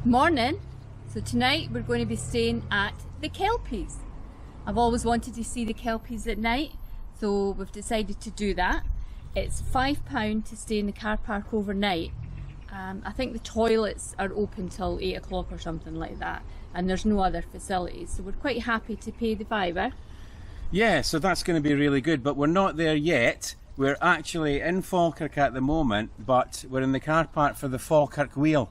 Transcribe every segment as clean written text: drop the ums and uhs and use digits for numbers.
Morning. So tonight we're going to be staying at the Kelpies. I've always wanted to see the Kelpies at night, so we've decided to do that. It's £5 to stay in the car park overnight. I think the toilets are open till 8 o'clock or something like that, and there's no other facilities, so we're quite happy to pay the £5. Yeah, so that's going to be really good, but we're not there yet. We're actually in Falkirk at the moment, but we're in the car park for the Falkirk Wheel,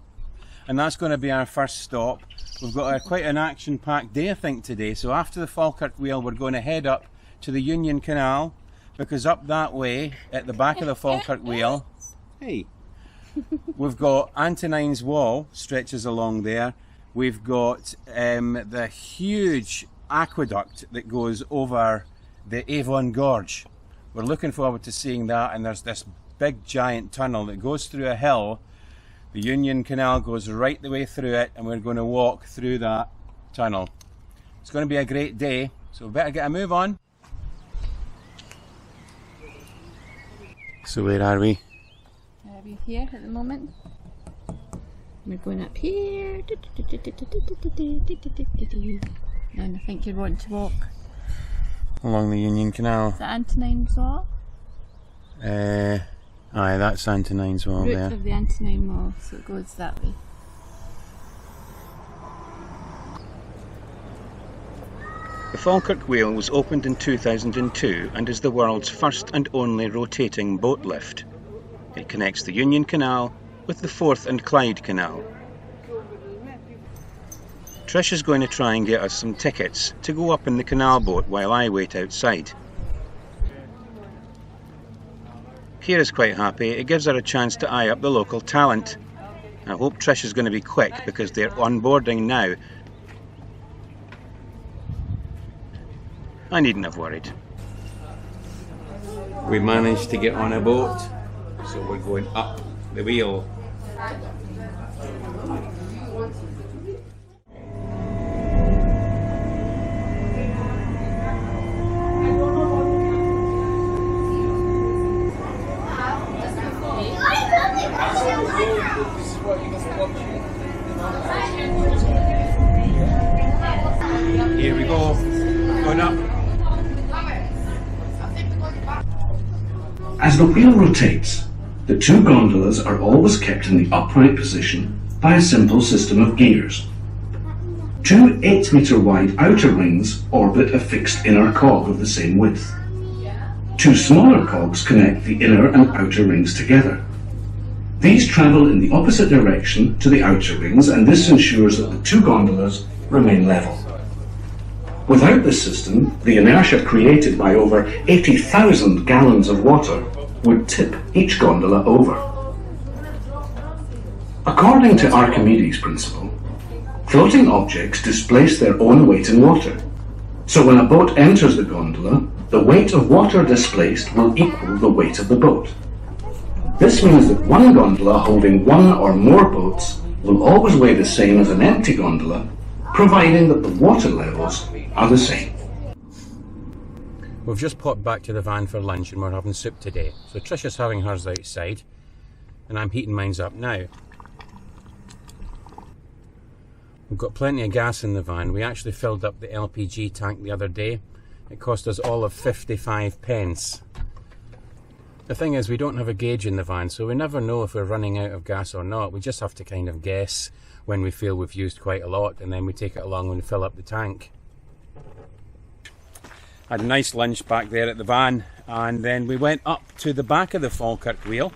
and that's going to be our first stop. We've got quite an action-packed day, I think, today. So after the Falkirk Wheel, we're going to head up to the Union Canal, because up that way, at the back of the Falkirk Wheel, hey, we've got Antonines Wall, stretches along there. We've got the huge aqueduct that goes over the Avon Gorge. We're looking forward to seeing that, and there's this big giant tunnel that goes through a hill. The Union Canal goes right the way through it, and we're going to walk through that tunnel. It's going to be a great day, so we better get a move on. So where are we? We're here at the moment. We're going up here. And I think you're wanting to walk Along the Union Canal. Is that Antonines Wall? Aye, that's Antonines Wall Route there. of the Antonines Wall, so it goes that way. The Falkirk Wheel was opened in 2002 and is the world's first and only rotating boat lift. It connects the Union Canal with the Forth and Clyde Canal. Trish is going to try and get us some tickets to go up in the canal boat while I wait outside. Kira's quite happy. It gives her a chance to eye up the local talent. I hope Trish is going to be quick because they're onboarding now. I needn't have worried. We managed to get on a boat, so we're going up the wheel. Here we go, going up. As the wheel rotates, the two gondolas are always kept in the upright position by a simple system of gears. Two 8-metre wide outer rings orbit a fixed inner cog of the same width. Two smaller cogs connect the inner and outer rings together. These travel in the opposite direction to the outer rings, and this ensures that the two gondolas remain level. Without this system, the inertia created by over 80,000 gallons of water would tip each gondola over. According to Archimedes' principle, floating objects displace their own weight in water. So when a boat enters the gondola, the weight of water displaced will equal the weight of the boat. This means that one gondola holding one or more boats will always weigh the same as an empty gondola, providing that the water levels are the same. We've just popped back to the van for lunch and we're having soup today. So Trish is having hers outside and I'm heating mine's up now. We've got plenty of gas in the van. We actually filled up the LPG tank the other day. It cost us all of 55 pence. The thing is, we don't have a gauge in the van, so we never know if we're running out of gas or not. We just have to kind of guess when we feel we've used quite a lot, and then we take it along and fill up the tank. Had a nice lunch back there at the van, and then we went up to the back of the Falkirk Wheel,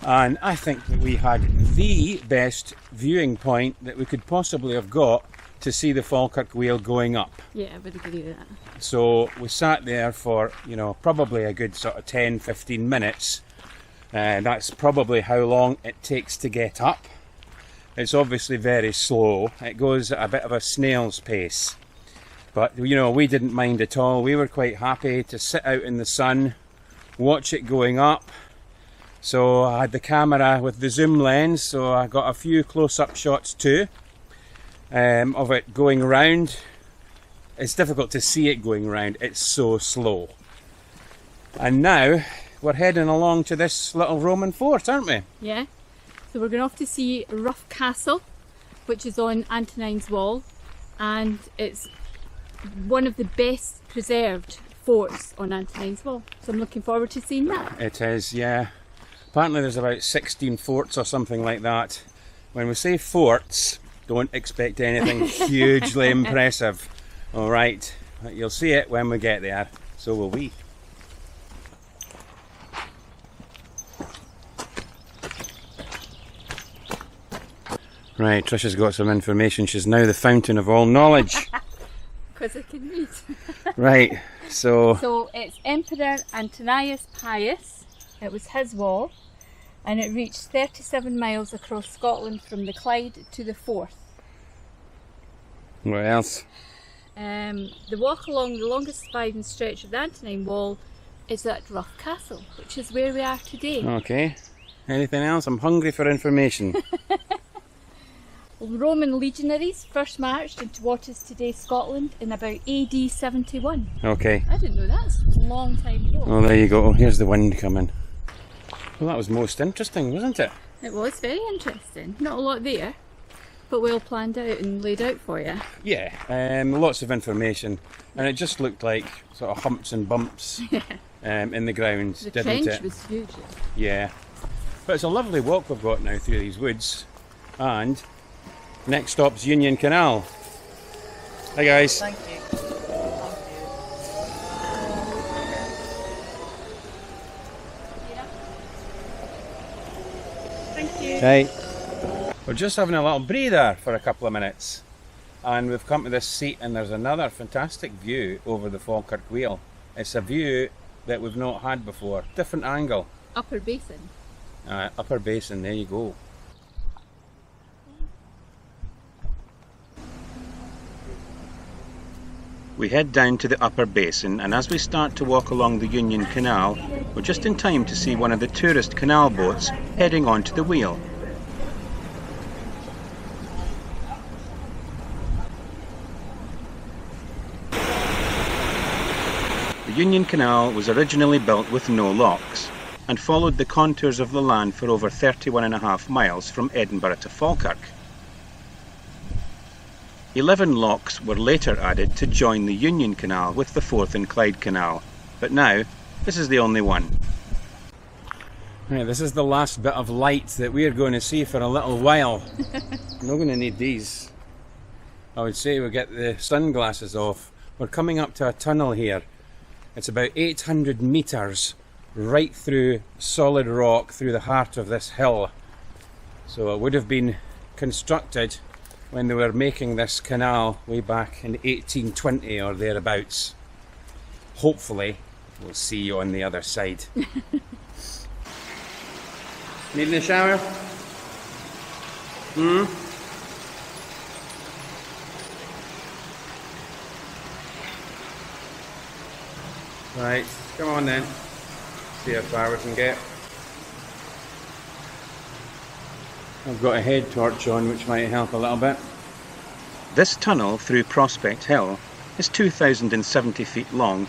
and I think that we had the best viewing point that we could possibly have got to see the Falkirk Wheel going up. Yeah, I would agree with that. So we sat there for, you know, probably a good sort of 10-15 minutes. That's probably how long it takes to get up. It's obviously very slow. It goes at a bit of a snail's pace. But, you know, we didn't mind at all. We were quite happy to sit out in the sun, watch it going up. So I had the camera with the zoom lens, so I got a few close-up shots too of it going round. It's difficult to see it going round, it's so slow. And now we're heading along to this little Roman fort, aren't we? Yeah. So we're going off to see Rough Castle, which is on Antonines Wall, and it's one of the best preserved forts on Antonines Wall. So I'm looking forward to seeing that. It is, yeah. Apparently there's about 16 forts or something like that. When we say forts, don't expect anything hugely impressive. Alright, you'll see it when we get there. So will we. Right, Trisha's got some information. She's now the fountain of all knowledge. Because I can read. Right, so it's Emperor Antonius Pius. It was his wall, and it reached 37 miles across Scotland from the Clyde to the Forth. what else? The walk along the longest surviving stretch of the Antonine Wall is at Rough Castle, which is where we are today. Okay. Anything else? I'm hungry for information. Roman legionaries first marched into what is today Scotland in about AD 71. Okay. I didn't know that. It's a long time ago. Oh, there you go. Here's the wind coming. Well, that was most interesting, wasn't it? It was very interesting. Not a lot there, but well planned out and laid out for you. Yeah, lots of information, and it just looked like sort of humps and bumps in the ground, The didn't trench it? was huge. Yeah, but it's a lovely walk we've got now through these woods, and next stop's Union Canal. Hi guys. Thank you. Thank you. Hey. We're just having a little breather for a couple of minutes, and we've come to this seat, and there's another fantastic view over the Falkirk Wheel. It's a view that we've not had before, different angle. Upper Basin. Upper Basin, there you go. We head down to the Upper Basin, and as we start to walk along the Union Canal, we're just in time to see one of the tourist canal boats heading onto the wheel. The Union Canal was originally built with no locks, and followed the contours of the land for over 31.5 miles from Edinburgh to Falkirk. 11 locks were later added to join the Union Canal with the Forth and Clyde Canal, but now this is the only one. Right, this is the last bit of light that we're going to see for a little while. I'm not going to need these. I would say we'll get the sunglasses off. We're coming up to a tunnel here. It's about 800 metres right through solid rock through the heart of this hill. So it would have been constructed when they were making this canal way back in 1820 or thereabouts. Hopefully we'll see you on the other side. Needing a shower? Right, come on then. See how far we can get. I've got a head torch on, which might help a little bit. This tunnel through Prospect Hill is 2,070 feet long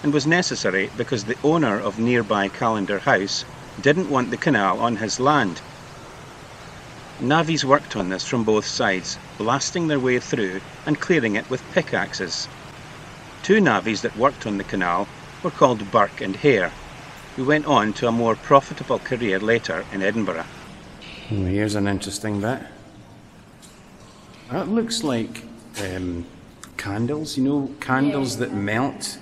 and was necessary because the owner of nearby Callender House didn't want the canal on his land. Navvies worked on this from both sides, blasting their way through and clearing it with pickaxes. Two navvies that worked on the canal were called Burke and Hare, who went on to a more profitable career later in Edinburgh. Oh, here's an interesting bit. That looks like candles, you know, candles that melt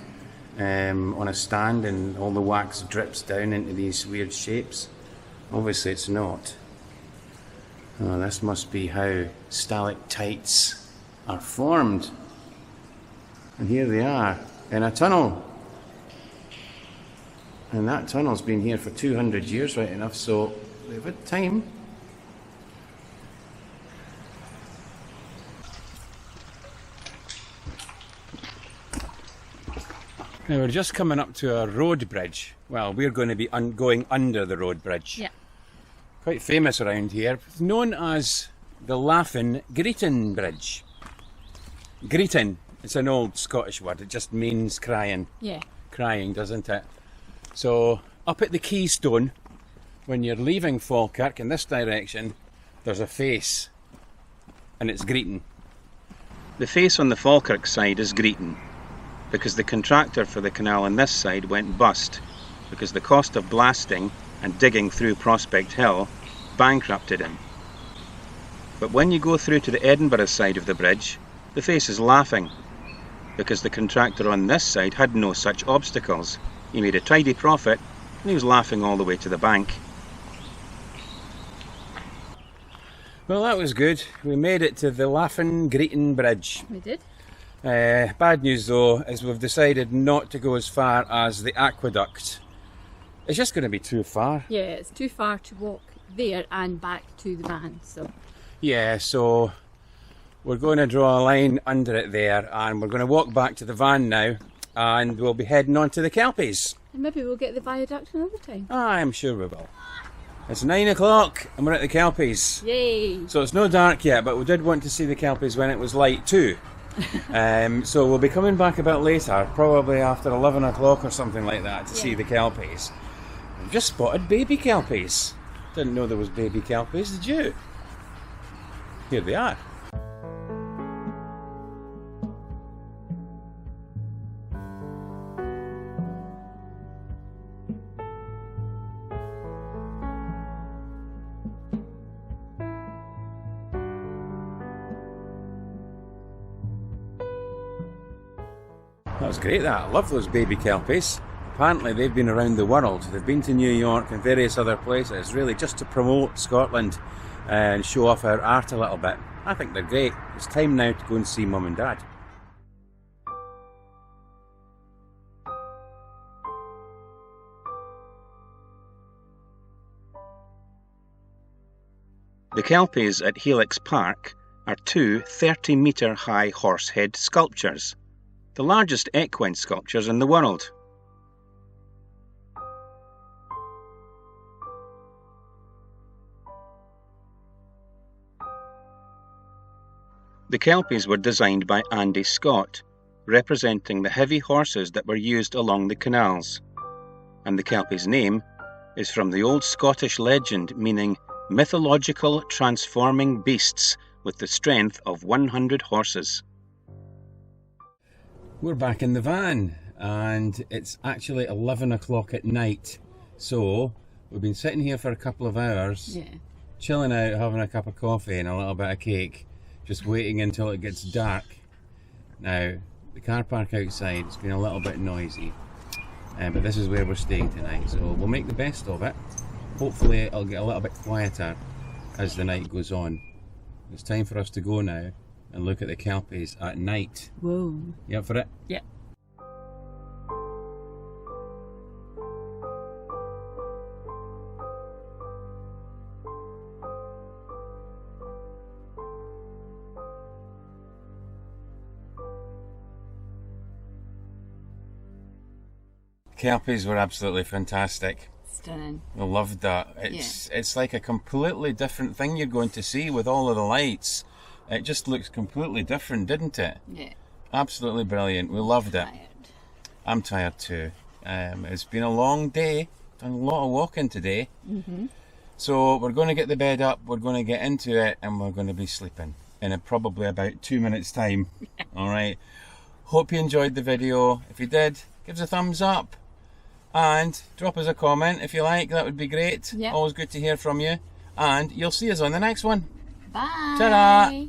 on a stand and all the wax drips down into these weird shapes. Obviously it's not. Oh, this must be how stalactites are formed. And here they are, in a tunnel. And that tunnel's been here for 200 years, right enough, so they've had time. Now we're just coming up to a road bridge. Well, we're going to be going under the road bridge. Yeah. Quite famous around here. It's known as the Laughing Greeting Bridge. Greeting, it's an old Scottish word. It just means crying. Yeah. Crying, doesn't it? So, up at the Keystone, when you're leaving Falkirk in this direction, there's a face. and it's Greeting. The face on the Falkirk side is Greeting, because the contractor for the canal on this side went bust, because the cost of blasting and digging through Prospect Hill bankrupted him. But when you go through to the Edinburgh side of the bridge, the face is laughing, because the contractor on this side had no such obstacles. He made a tidy profit, and he was laughing all the way to the bank. Well, that was good. We made it to the Laughing Greeting Bridge. We did. Bad news though is we've decided not to go as far as the aqueduct. It's just going to be too far. Yeah, it's too far to walk there and back to the van, so. Yeah, so we're going to draw a line under it there, and we're going to walk back to the van now, and we'll be heading on to the Kelpies. And maybe we'll get the viaduct another time. I'm sure we will. It's 9 o'clock and we're at the Kelpies. Yay! So it's no dark yet, but we did want to see the Kelpies when it was light too. So we'll be coming back a bit later, probably after 11 o'clock or something like that, to see the Kelpies. We've just spotted baby Kelpies. Didn't know there was baby Kelpies, did you? Here they are. That was great, that. I love those baby Kelpies. Apparently they've been around the world. They've been to New York and various other places, really just to promote Scotland and show off our art a little bit. I think they're great. It's time now to go and see Mum and Dad. The Kelpies at Helix Park are two 30-metre high horsehead sculptures, the largest equine sculptures in the world. The Kelpies were designed by Andy Scott, representing the heavy horses that were used along the canals, and the Kelpies' name is from the old Scottish legend meaning mythological transforming beasts with the strength of 100 horses. We're back in the van and it's actually 11 o'clock at night, so we've been sitting here for a couple of hours, chilling out, having a cup of coffee and a little bit of cake, just waiting until it gets dark. Now the car park outside has been a little bit noisy, but this is where we're staying tonight, so we'll make the best of it. Hopefully it'll get a little bit quieter as the night goes on. It's time for us to go now and look at the Kelpies at night. Whoa. You up for it? Yeah. Kelpies were absolutely fantastic. Stunning. I loved that. It's like a completely different thing you're going to see with all of the lights. It just looks completely different, didn't it? Yeah. Absolutely brilliant. We loved it. I'm tired too. It's been a long day. Done a lot of walking today. So we're going to get the bed up, we're going to get into it, and we're going to be sleeping in probably about 2 minutes time. Alright. Hope you enjoyed the video. If you did, give us a thumbs up. And drop us a comment if you like, that would be great. Always good to hear from you. And you'll see us on the next one. Bye. Ta-da!